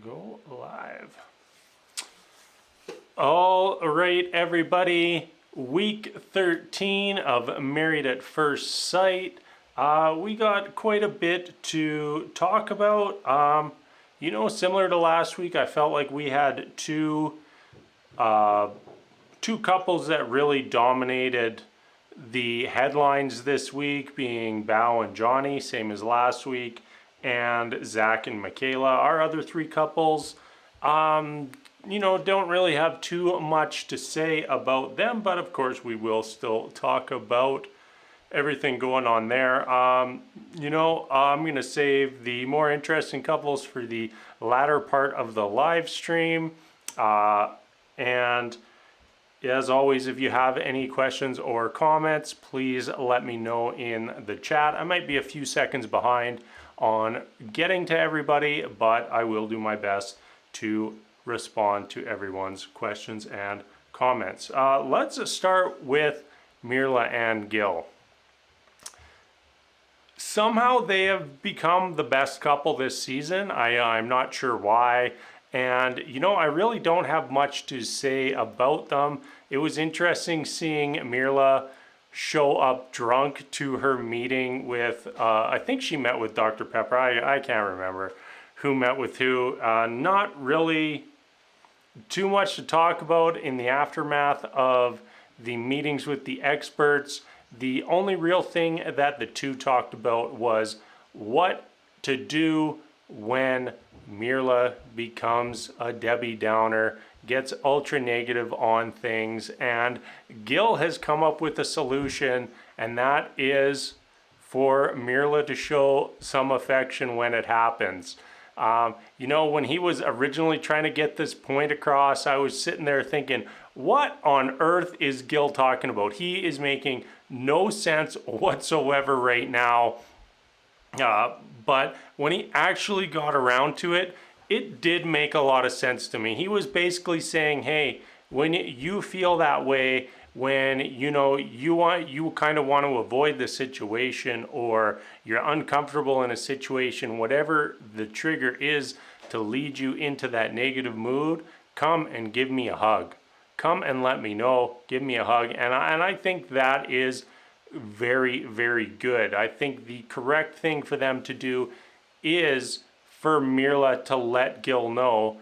Go live. All right, everybody. Week 13 of Married at First Sight. We got quite a bit to talk about. Similar to last week, I felt like we had two couples that really dominated the headlines this week, being Bao and Johnny, same as last week, and Zach and Michaela. Our other three couples, don't really have too much to say about them, but of course we will still talk about everything going on there. I'm going to save the more interesting couples for the latter part of the live stream. And as always, if you have any questions or comments, please let me know in the chat. I might be a few seconds behind on getting to everybody, but I will do my best to respond to everyone's questions and comments. Let's start with Mirla and Gil. Somehow they have become the best couple this season. I'm not sure why. And, I really don't have much to say about them. It was interesting seeing Mirla show up drunk to her meeting with, I think she met with Dr. Pepper. I can't remember who met with who. Not really too much to talk about in the aftermath of the meetings with the experts. The only real thing that the two talked about was what to do when Mirla becomes a Debbie Downer, gets ultra negative on things, and Gil has come up with a solution, and that is for Mirla to show some affection when it happens. When he was originally trying to get this point across, I was sitting there thinking, what on earth is Gil talking about? He is making no sense whatsoever right now. But when he actually got around to it, it did make a lot of sense to me. He was basically saying, hey, when you feel that way, when you kind of want to avoid the situation, or you're uncomfortable in a situation, whatever the trigger is to lead you into that negative mood, come and give me a hug. Come and let me know, give me a hug. And I think that is very, very good. I think the correct thing for them to do is for Mirla to let Gil know,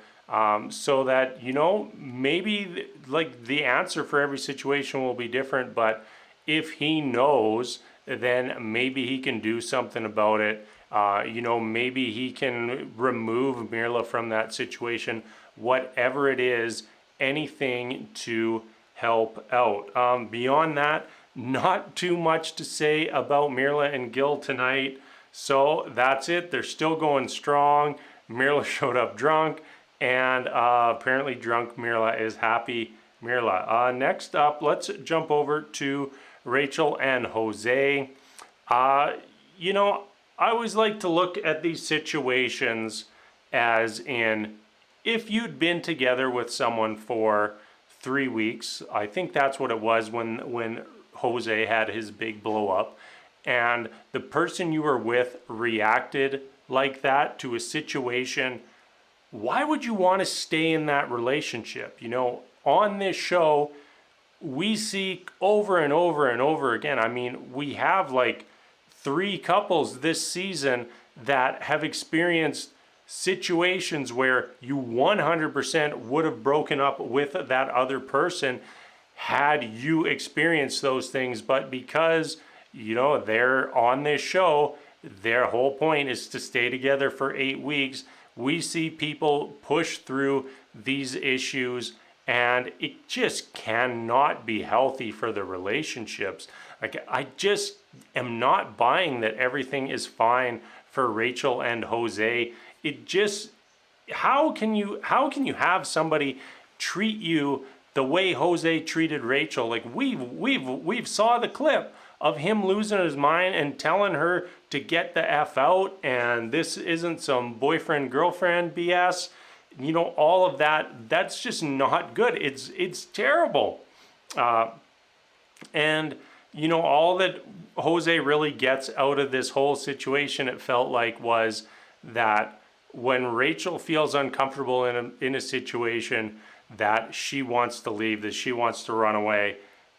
so that, maybe like the answer for every situation will be different, but if he knows, then maybe he can do something about it. Maybe he can remove Mirla from that situation, whatever it is, anything to help out. Beyond that, not too much to say about Mirla and Gil tonight. So that's it. They're still going strong. Mirla showed up drunk, and apparently drunk Mirla is happy Mirla. Next up, let's jump over to Rachel and Jose. I always like to look at these situations as in, if you'd been together with someone for 3 weeks, I think that's what it was when Jose had his big blow up, and the person you were with reacted like that to a situation, why would you want to stay in that relationship? On this show, we see over and over and over again. I mean, we have like 3 couples this season that have experienced situations where you 100% would have broken up with that other person had you experienced those things. But because they're on this show, their whole point is to stay together for 8 weeks. We see people push through these issues, and it just cannot be healthy for the relationships. Like, I just am not buying that everything is fine for Rachel and Jose. It just, how can you have somebody treat you the way Jose treated Rachel? Like, we've saw the clip of him losing his mind and telling her to get the F out, and this isn't some boyfriend-girlfriend BS. All of that's just not good. It's terrible. And, all that Jose really gets out of this whole situation, it felt like, was that when Rachel feels uncomfortable in a situation that she wants to leave, that she wants to run away.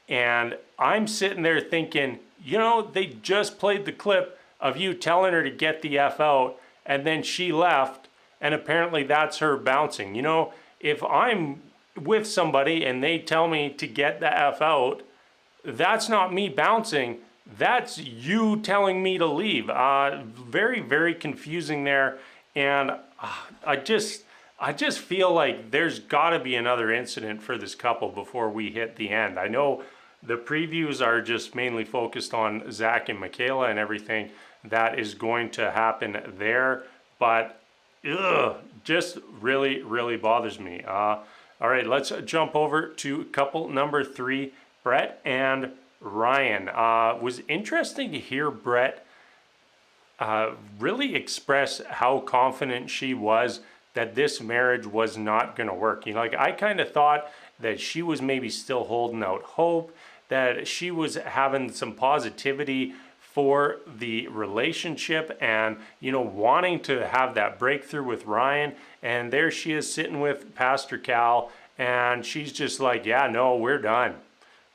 And I'm sitting there thinking, you know, they just played the clip of you telling her to get the F out, and then she left, and apparently that's her bouncing. You know, if I'm with somebody and they tell me to get the F out, that's not me bouncing. That's you telling me to leave. Very, very confusing there. And I just feel like there's got to be another incident for this couple before we hit the end. I know the previews are just mainly focused on Zach and Michaela and everything that is going to happen there, but just really, really bothers me. All right, let's jump over to couple number 3, Brett and Ryan. Was interesting to hear Brett really express how confident she was that this marriage was not going to work. You know, like, I kind of thought that she was maybe still holding out hope, that she was having some positivity for the relationship and, you know, wanting to have that breakthrough with Ryan. And there she is sitting with Pastor Cal, and she's just like, yeah, no, we're done.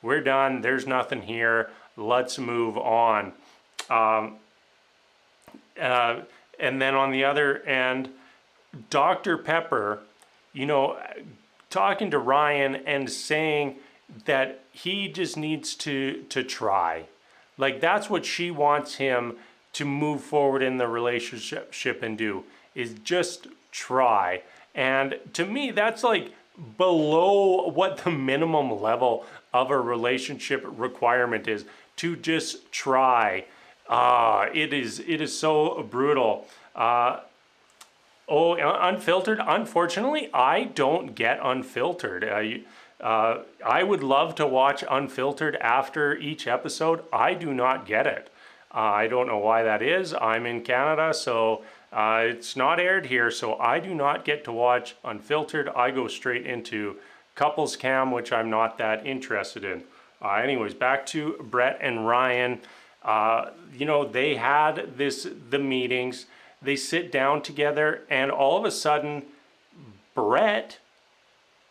We're done. There's nothing here. Let's move on. And then on the other end, Dr. Pepper, you know, talking to Ryan and saying that he just needs to try. Like, that's what she wants him to move forward in the relationship and do, is just try. And to me, that's like below what the minimum level of a relationship requirement is, to just try. It is so brutal. Unfiltered. Unfortunately, I don't get Unfiltered. I would love to watch Unfiltered after each episode. I do not get it. I don't know why that is. I'm in Canada, so it's not aired here, so I do not get to watch Unfiltered. I go straight into Couples Cam, which I'm not that interested in. Anyways, back to Brett and Ryan. You know, they had the meetings. They sit down together, and all of a sudden, Brett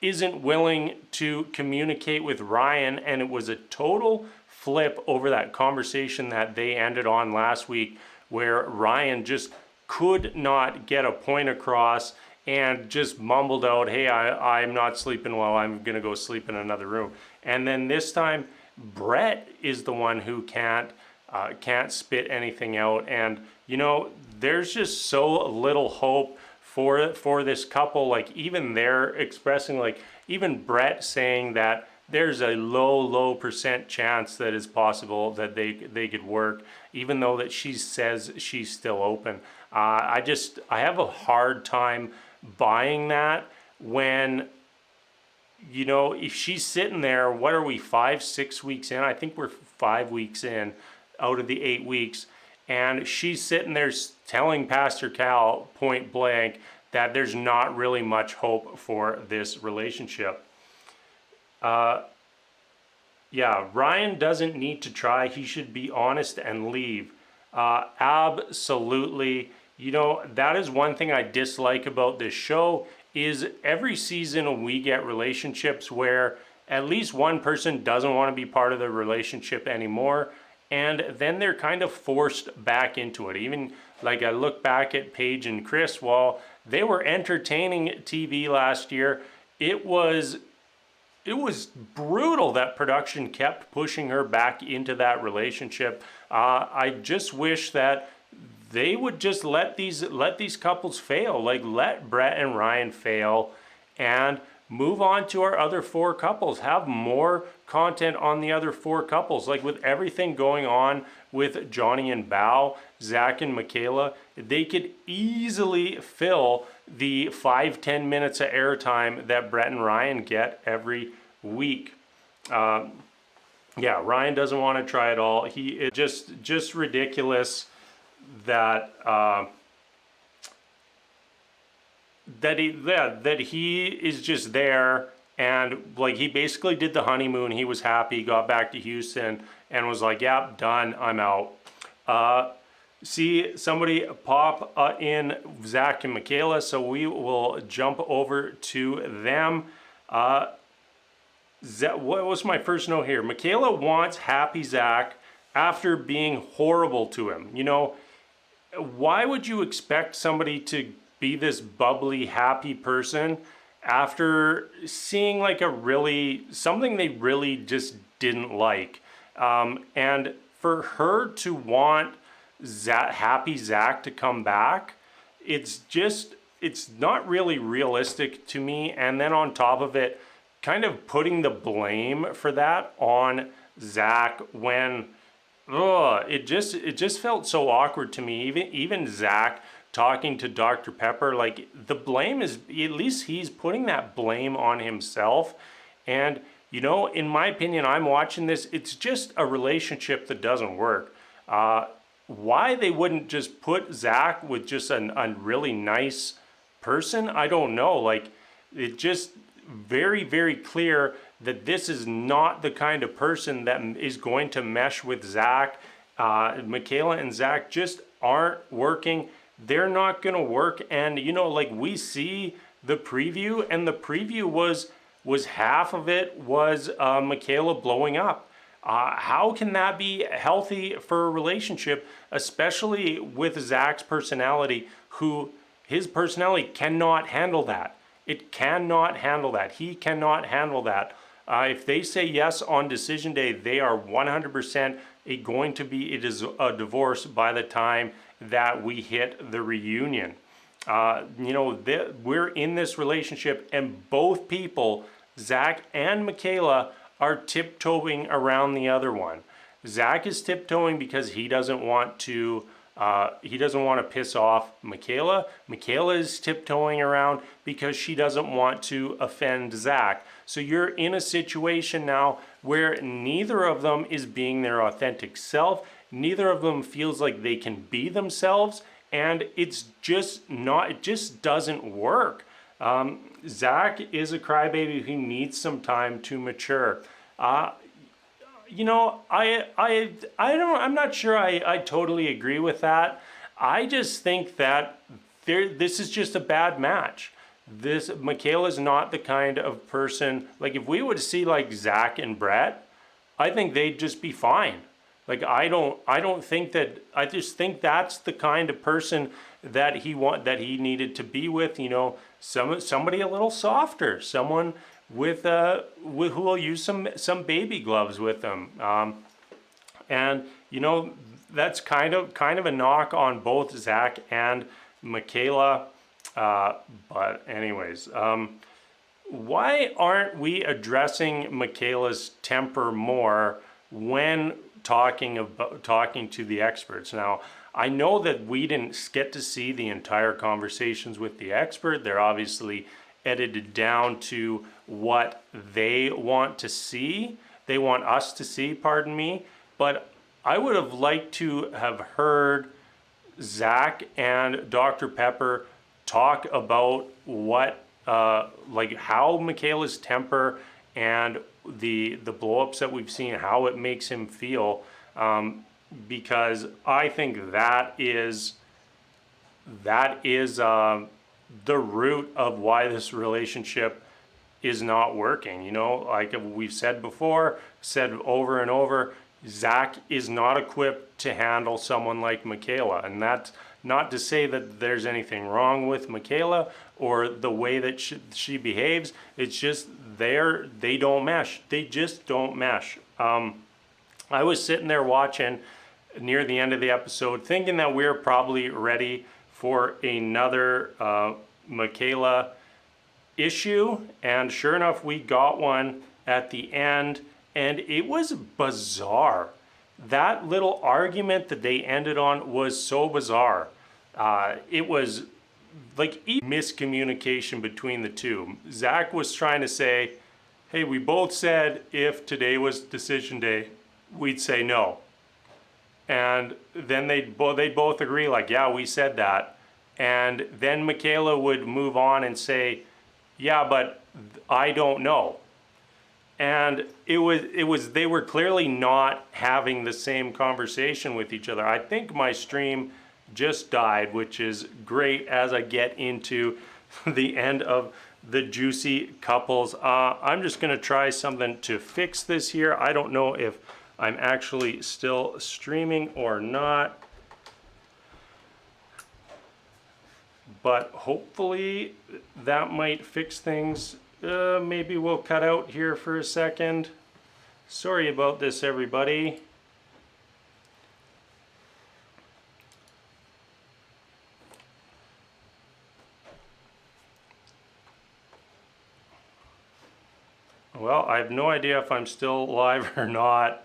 isn't willing to communicate with Ryan, and it was a total flip over that conversation that they ended on last week, where Ryan just could not get a point across and just mumbled out, hey, I'm not sleeping well, I'm gonna go sleep in another room. And then this time, Brett is the one who can't spit anything out. And you know, there's just so little hope for this couple. Like, even they're expressing, like, even Brett saying that there's a low percent chance that it's possible that they could work, even though that she says she's still open. I have a hard time buying that when, you know, if she's sitting there, what are we, 5-6 weeks in? I think we're 5 weeks in out of the 8 weeks. And she's sitting there telling Pastor Cal point blank that there's not really much hope for this relationship. Yeah, Ryan doesn't need to try. He should be honest and leave. Absolutely. You know, that is one thing I dislike about this show, is every season we get relationships where at least one person doesn't want to be part of the relationship anymore, and then they're kind of forced back into it. Even like, I look back at Paige and Chris, while they were entertaining TV last year, it was brutal that production kept pushing her back into that relationship. I just wish that they would just let these couples fail. Like, let Brett and Ryan fail and move on to our other 4 couples. Have more content on the other 4 couples. Like, with everything going on with Johnny and Bao, Zach and Michaela, they could easily fill the 5-10 minutes of airtime that Brett and Ryan get every week. Yeah, Ryan doesn't want to try at all. He is just ridiculous that that he is just there, and like, he basically did the honeymoon. He was happy, got back to Houston, and was like, "Yep, done. I'm out." see somebody pop in Zach and Michaela, so we will jump over to them. What was my first note here? Michaela wants happy Zach after being horrible to him. You know, why would you expect somebody to be this bubbly, happy person after seeing like something they really just didn't like? And for her to want happy Zach to come back, it's not really realistic to me. And then on top of it, kind of putting the blame for that on Zach when it just felt so awkward to me. Even Zach talking to Dr. Pepper, like the blame is, at least he's putting that blame on himself. And you know, in my opinion, I'm watching this, it's just a relationship that doesn't work. Why they wouldn't just put Zach with just a really nice person, I don't know. Like, it just very, very clear that this is not the kind of person that is going to mesh with Zach. Michaela and Zach just aren't working. They're not going to work. And, you know, like we see the preview, and the preview was half of it was Michaela blowing up. How can that be healthy for a relationship, especially with Zach's personality, his personality cannot handle that. It cannot handle that. He cannot handle that. If they say yes on decision day, they are 100% it is a divorce by the time that we hit the reunion. You know, we're in this relationship, and both people, Zach and Michaela, are tiptoeing around the other one. Zach is tiptoeing because he doesn't want to piss off Michaela. Michaela is tiptoeing around because she doesn't want to offend Zach. So you're in a situation now where neither of them is being their authentic self. Neither of them feels like they can be themselves, and it just doesn't work. Zach is a crybaby who needs some time to mature. You know, I'm not sure I totally agree with that. I just think that this is just a bad match. Michaela's not the kind of person, like if we would see like Zach and Brett, I think they'd just be fine. Like I just think that's the kind of person that he needed to be with, you know, somebody a little softer, someone with who will use some baby gloves with them. And you know, that's kind of a knock on both Zach and Michaela. But anyways, why aren't we addressing Michaela's temper more when talking to the experts? Now, I know that we didn't get to see the entire conversations with the expert. They're obviously edited down to what they want to see. They want us to see, pardon me. But I would have liked to have heard Zach and Dr. Pepper talk about like how Michaela's temper and the blow-ups that we've seen, how it makes him feel, because I think that is the root of why this relationship is not working. You know, like we've said before, said over and over, Zach is not equipped to handle someone like Michaela. And that's not to say that there's anything wrong with Michaela or the way that she behaves. It's just they don't mesh. They just don't mesh. I was sitting there watching near the end of the episode thinking that we're probably ready for another Michaela issue, and sure enough we got one at the end, and it was bizarre. That little argument that they ended on was so bizarre. It was like miscommunication between the two. Zach was trying to say, hey, we both said if today was decision day, we'd say no. And then they'd both agree, like, yeah, we said that. And then Michaela would move on and say, yeah, but I don't know. and they were clearly not having the same conversation with each other. I think my stream just died, which is great as I get into the end of the juicy couples. I'm just gonna try something to fix this here. I don't know if I'm actually still streaming or not, but hopefully that might fix things. Maybe we'll cut out here for a second. Sorry about this, everybody. Well, I have no idea if I'm still live or not.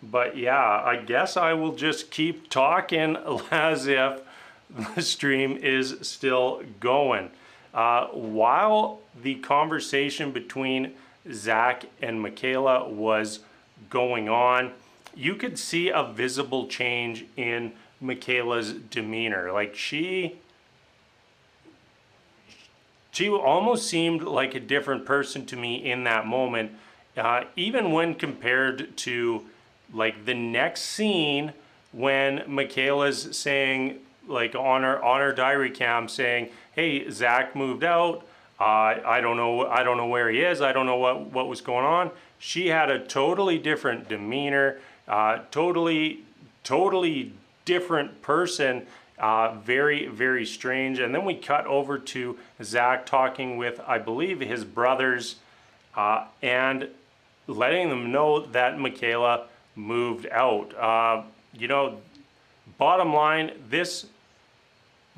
But yeah, I guess I will just keep talking as if the stream is still going. While the conversation between Zach and Michaela was going on, you could see a visible change in Michaela's demeanor. Like she almost seemed like a different person to me in that moment, even when compared to like the next scene when Michaela's saying, like on her diary cam, saying, "Hey, Zach moved out. I don't know where he is. I don't know what was going on." She had a totally different demeanor, totally different person. Very, very strange. And then we cut over to Zach talking with, I believe, his brothers, and letting them know that Michaela moved out. You know, bottom line, this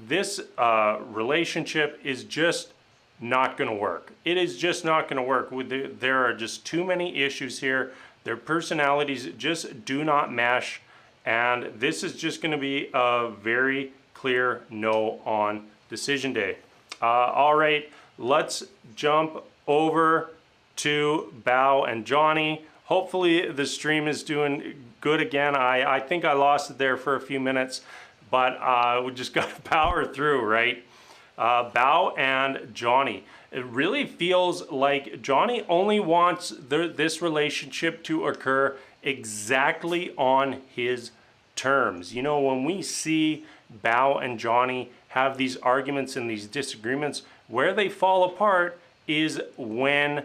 relationship is just not going to work. It is just not going to work. There are just too many issues here. Their personalities just do not mesh, and this is just going to be a very clear no on decision day. All right, let's jump over to Bao and Johnny. Hopefully the stream is doing good again. I think I lost it there for a few minutes, but we just got to power through, right? Bao and Johnny. It really feels like Johnny only wants this relationship to occur exactly on his terms. You know, when we see Bao and Johnny have these arguments and these disagreements, where they fall apart is when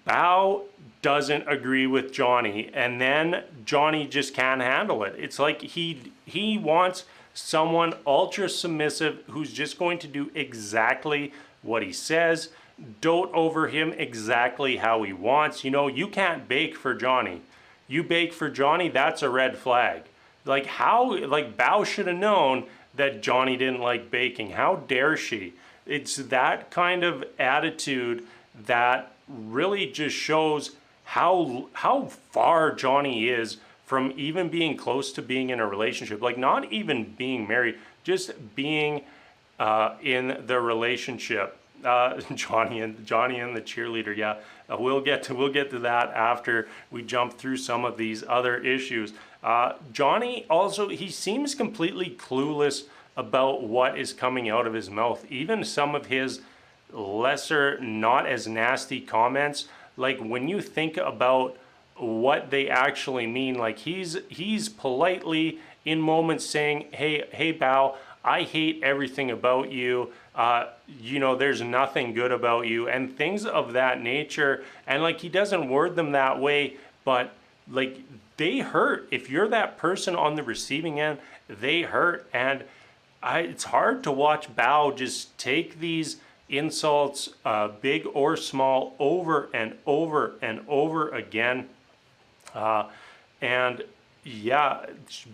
Bao doesn't agree with Johnny, and then Johnny just can't handle it. It's like he wants someone ultra submissive who's just going to do exactly what he says, dote over him exactly how he wants. You know, you can't bake for Johnny. You bake for Johnny, that's a red flag. Like Bao should have known that Johnny didn't like baking. How dare she? It's that kind of attitude that really just shows how far Johnny is from even being close to being in a relationship. Like not even being married, just being in the relationship. Johnny and the cheerleader. Yeah, we'll get to that after we jump through some of these other issues. Johnny also, he seems completely clueless about what is coming out of his mouth. Even some of his lesser, not as nasty comments, like when you think about what they actually mean, like he's politely in moments saying, hey Bao, I hate everything about you. You know, there's nothing good about you, and things of that nature. And like, he doesn't word them that way, but like they hurt. If you're that person on the receiving end, they hurt. And it's hard to watch Bao just take these insults, big or small, over and over and over again. And yeah,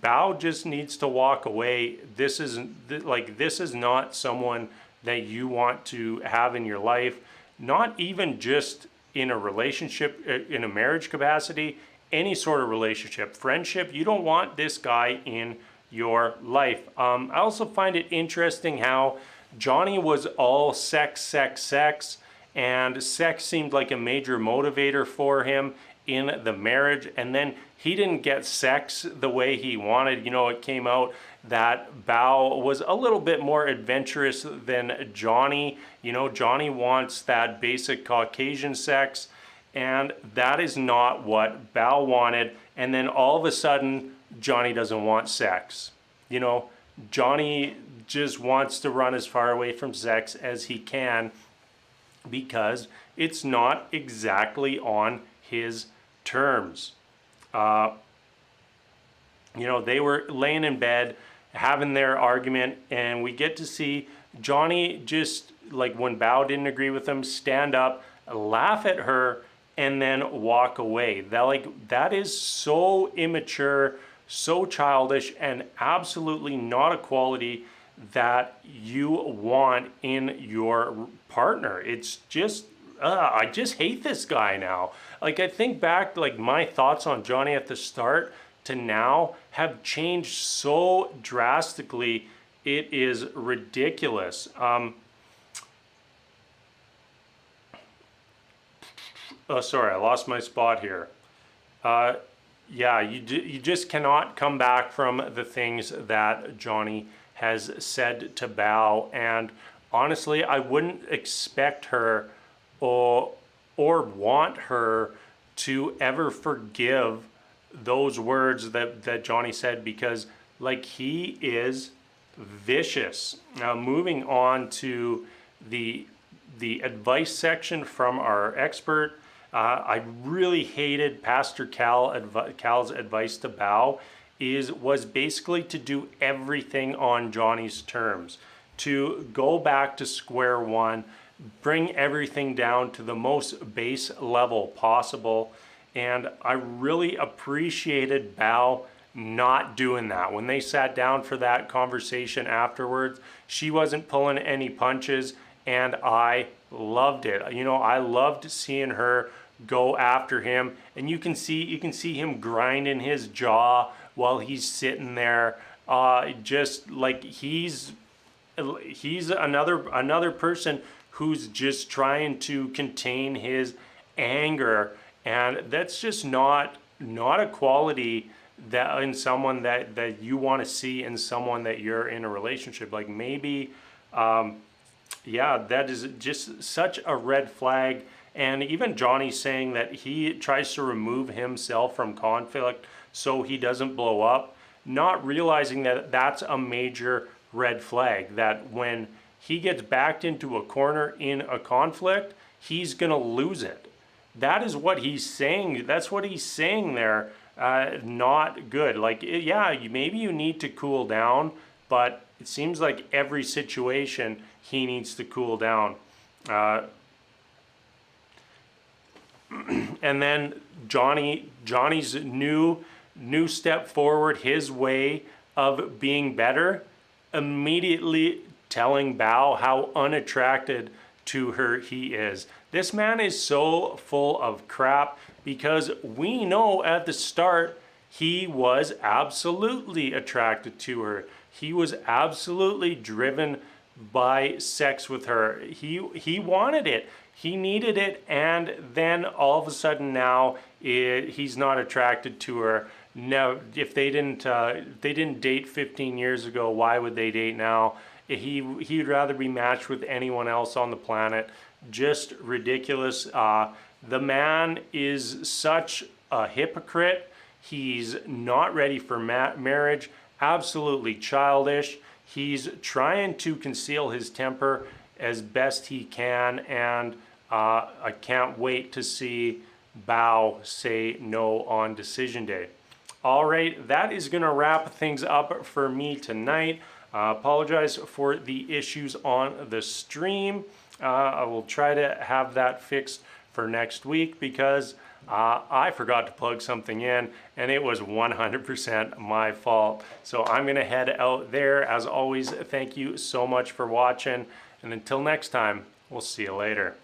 Bao just needs to walk away. This is not someone that you want to have in your life, not even just in a relationship, in a marriage capacity, any sort of relationship, friendship. You don't want this guy in your life. I also find it interesting how Johnny was all sex, and sex seemed like a major motivator for him in the marriage, and then he didn't get sex the way he wanted. You know, it came out that Bao was a little bit more adventurous than Johnny. You know, Johnny wants that basic Caucasian sex, and that is not what Bao wanted. And then all of a sudden, Johnny doesn't want sex. You know, Johnny just wants to run as far away from sex as he can because it's not exactly on his terms. You know, they were laying in bed having their argument, and we get to see Johnny just, like, when Bao didn't agree with him, stand up, laugh at her, and then walk away. That is so immature, so childish, and absolutely not a quality that you want in your partner. It's just, I just hate this guy now. Like, I think back, like, my thoughts on Johnny at the start to now have changed so drastically. It is ridiculous. Oh, sorry, I lost my spot here. Yeah, you just cannot come back from the things that Johnny has said to Bao, and honestly, I wouldn't expect her or want her to ever forgive those words that Johnny said, because, like, he is vicious. Now, moving on to the advice section from our expert. I really hated Pastor Cal's advice to Bao was basically to do everything on Johnny's terms, to go back to square one, bring everything down to the most base level possible. And I really appreciated Bao not doing that. When they sat down for that conversation afterwards, she wasn't pulling any punches, and I loved it. You know, I loved seeing her go after him, and you can see him grinding his jaw while he's sitting there, just like he's another person who's just trying to contain his anger, and that's just not a quality that in someone that you want to see in someone that you're in a relationship. Like, maybe yeah, that is just such a red flag. And even Johnny saying that he tries to remove himself from conflict so he doesn't blow up, not realizing that that's a major red flag, that when he gets backed into a corner in a conflict, he's gonna lose it. That is what he's saying. That's what he's saying there. Not good. Like, yeah, maybe you need to cool down, but it seems like every situation he needs to cool down. And then Johnny's new step forward, his way of being better, immediately telling Bao how unattracted to her he is. This man is so full of crap, because we know at the start he was absolutely attracted to her. He was absolutely driven by sex with her. He wanted it. He needed it, and then all of a sudden now he's not attracted to her. No, if they didn't date 15 years ago, why would they date now? He'd rather be matched with anyone else on the planet. Just ridiculous. The man is such a hypocrite. He's not ready for marriage. Absolutely childish. He's trying to conceal his temper as best he can, and I can't wait to see Bao say no on decision day. All right, that is going to wrap things up for me tonight. Apologize for the issues on the stream. I will try to have that fixed for next week, because I forgot to plug something in, and it was 100% my fault. So I'm going to head out there. As always, thank you so much for watching, and until next time, we'll see you later.